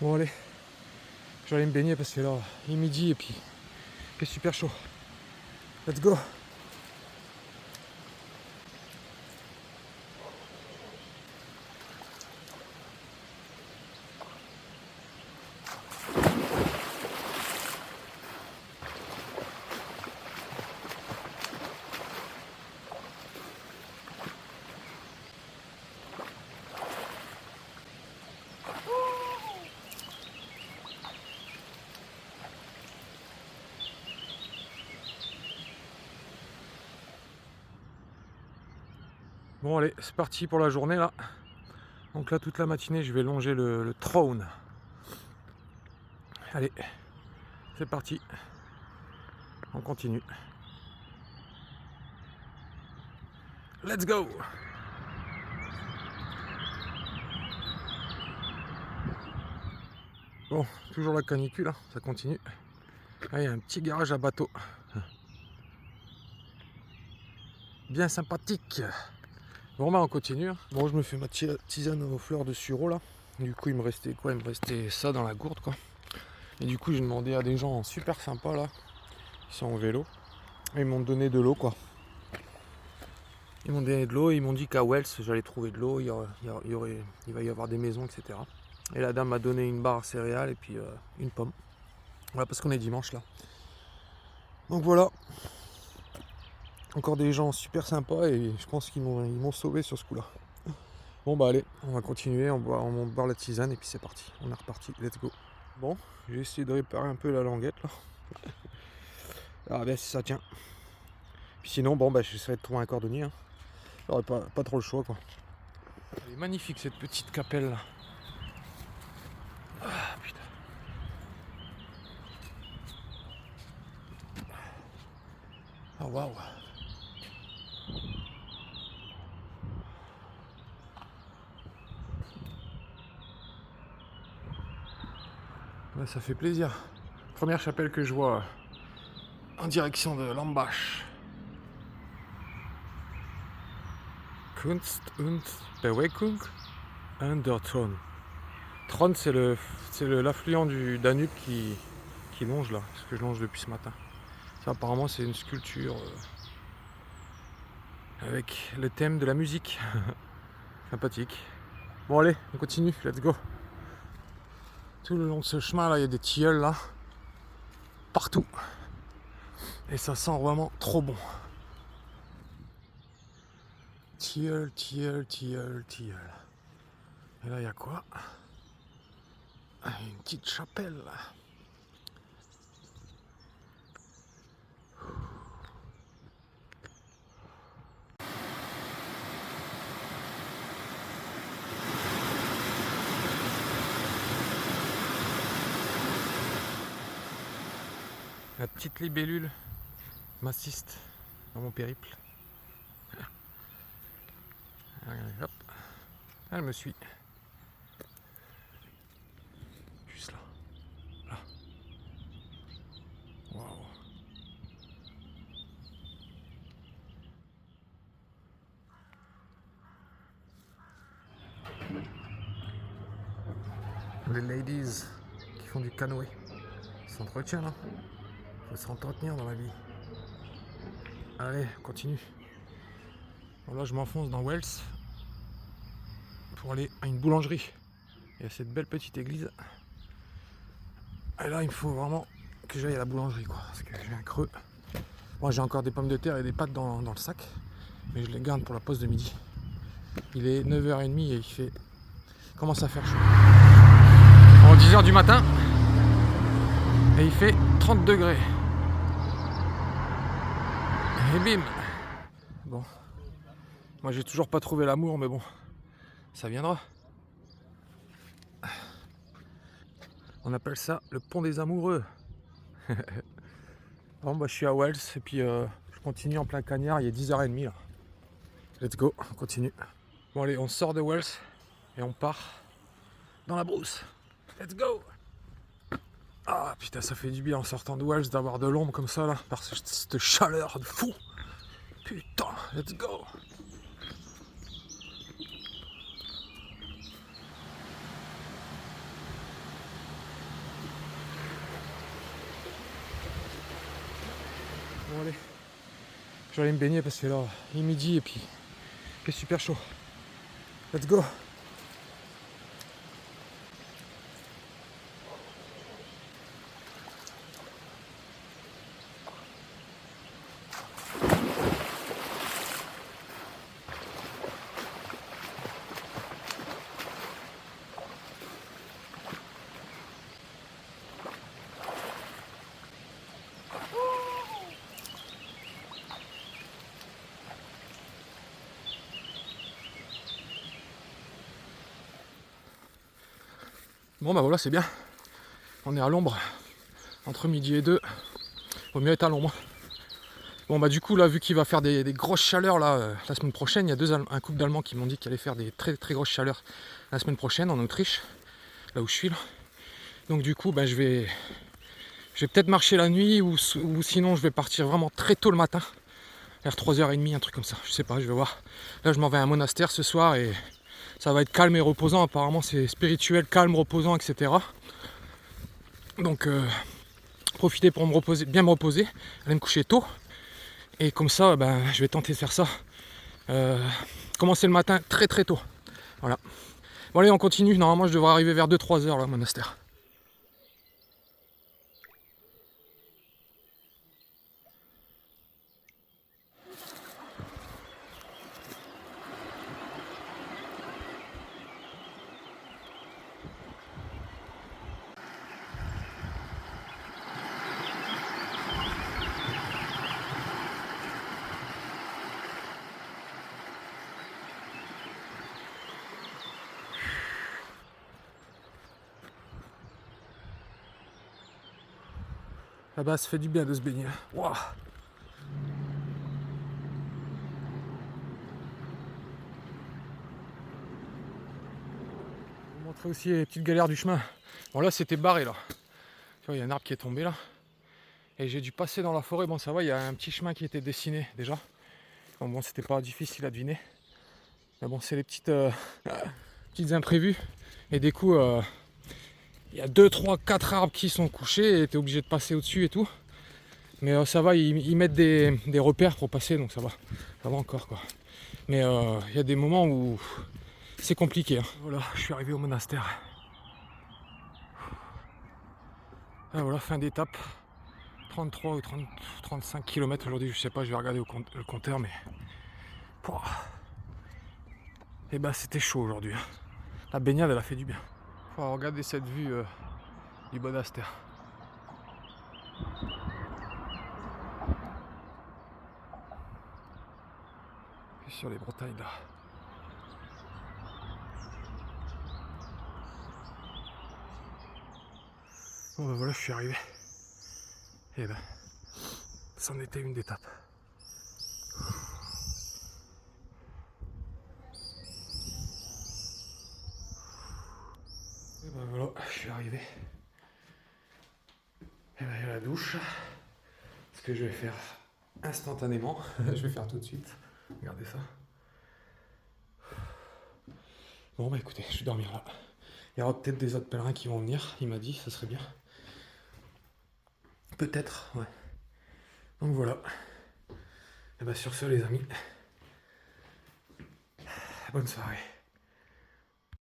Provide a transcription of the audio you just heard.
Bon allez, je vais aller me baigner parce que là il est midi et puis il fait super chaud. Let's go. Bon allez, c'est parti pour la journée là. Donc là toute la matinée je vais longer le trône. Allez, c'est parti. On continue. Let's go. Bon, toujours la canicule, hein, ça continue. Là il y a un petit garage à bateau. Bien sympathique. Bon bah on continue. Bon je me fais ma tisane aux fleurs de sureau là. Du coup il me restait quoi? Il me restait ça dans la gourde quoi. Et du coup j'ai demandé à des gens super sympas là, qui sont en vélo. Et ils m'ont donné de l'eau quoi. Ils m'ont donné de l'eau et ils m'ont dit qu'à Wells j'allais trouver de l'eau, il va y avoir des maisons, etc. Et la dame m'a donné une barre céréales et puis une pomme. Voilà parce qu'on est dimanche là. Donc voilà. Encore des gens super sympas et je pense qu'ils m'ont sauvé sur ce coup là. Bon bah allez, on va continuer, on va boire la tisane et puis c'est parti. On est reparti, let's go. Bon, j'ai essayé de réparer un peu la languette là. Ah ben si ça tient. Puis sinon bon bah j'essaierai de trouver un cordonnier. Hein. J'aurais pas trop le choix quoi. Elle est magnifique cette petite capelle là. Ah putain. Ah waouh. Ouais, ça fait plaisir. Première chapelle que je vois en direction de Lambach. Kunst und Bewegung an der Thron. Thron c'est l'affluent du Danube qui longe là, ce que je longe depuis ce matin. Ça apparemment c'est une sculpture avec le thème de la musique. Sympathique. Bon allez, on continue, let's go. Tout le long de ce chemin là, il y a des tilleuls là. Partout. Et ça sent vraiment trop bon. Tilleul, tilleul, tilleul, tilleul. Et là il y a quoi? Une petite chapelle là. La petite libellule m'assiste dans mon périple. Hop. Elle me suit. Juste là. Là. Waouh. Les ladies qui font du canoë. Ils s'entretiennent, hein. Faut s'entretenir dans la vie. Allez, on continue. Bon, là je m'enfonce dans Wells pour aller à une boulangerie. Il y a cette belle petite église. Et là il me faut vraiment que j'aille à la boulangerie quoi. Parce que j'ai un creux. Moi j'ai encore des pommes de terre et des pâtes dans le sac. Mais je les garde pour la pause de midi. Il est 9h30 et il fait. Commence à faire chaud. En 10h du matin. Et il fait 30 degrés. Et bim. Bon. Moi j'ai toujours pas trouvé l'amour mais bon. Ça viendra. On appelle ça le pont des amoureux. Bon bah je suis à Wells et puis je continue en plein cagnard, il est 10h30 là. Let's go, on continue. Bon allez, on sort de Wells et on part dans la brousse. Let's go. Ah putain, ça fait du bien en sortant de Wells d'avoir de l'ombre comme ça là, par cette chaleur de fou. Putain, let's go. Bon allez, je vais aller me baigner parce que là il est midi et puis il fait super chaud. Let's go. Bon bah voilà, c'est bien. On est à l'ombre. Entre midi et 2. Vaut mieux être à l'ombre. Bon bah du coup là, vu qu'il va faire des grosses chaleurs là la semaine prochaine, il y a un couple d'Allemands qui m'ont dit qu'il allait faire des très très grosses chaleurs la semaine prochaine en Autriche, là où je suis là. Donc du coup bah, je vais peut-être marcher la nuit ou sinon je vais partir vraiment très tôt le matin, vers 3h30, un truc comme ça, je sais pas, je vais voir. Là je m'en vais à un monastère ce soir et ça va être calme et reposant, apparemment c'est spirituel, calme, reposant, etc. Donc profiter pour me reposer, bien me reposer, aller me coucher tôt. Et comme ça, ben, je vais tenter de faire ça. Commencer le matin très très tôt. Voilà. Bon allez, on continue. Normalement, je devrais arriver vers 2-3 heures là, au monastère. Là-bas, ça fait du bien de se baigner. Wow. Je vais vous montrer aussi les petites galères du chemin. Bon là, c'était barré là. Tu vois, il y a un arbre qui est tombé là. Et j'ai dû passer dans la forêt. Bon, ça va, il y a un petit chemin qui était dessiné déjà. Bon, c'était pas difficile à deviner. Mais bon, c'est les petites imprévus. Et des coups, il y a 2, 3, 4 arbres qui sont couchés et t'es obligé de passer au-dessus et tout. Mais ça va, ils mettent des repères pour passer, donc ça va encore quoi. Mais il y a des moments où c'est compliqué. Hein. Voilà, je suis arrivé au monastère. Ah, voilà, fin d'étape. 33 ou 35 km aujourd'hui, je sais pas, je vais regarder le compteur, mais... Et bah c'était chaud aujourd'hui. Hein. La baignade, elle a fait du bien. Faut regarder cette vue du monastère. Sur les Bretagnes là. Bon ben voilà, je suis arrivé. Et ben, c'en était une d'étape. Et ben voilà, je suis arrivé. Et ben il y a la douche. Ce que je vais faire instantanément. Je vais faire tout de suite. Regardez ça. Bon bah écoutez, je vais dormir là. Il y aura peut-être des autres pèlerins qui vont venir, il m'a dit, ça serait bien. Peut-être, ouais. Donc voilà. Et bah sur ce les amis, bonne soirée.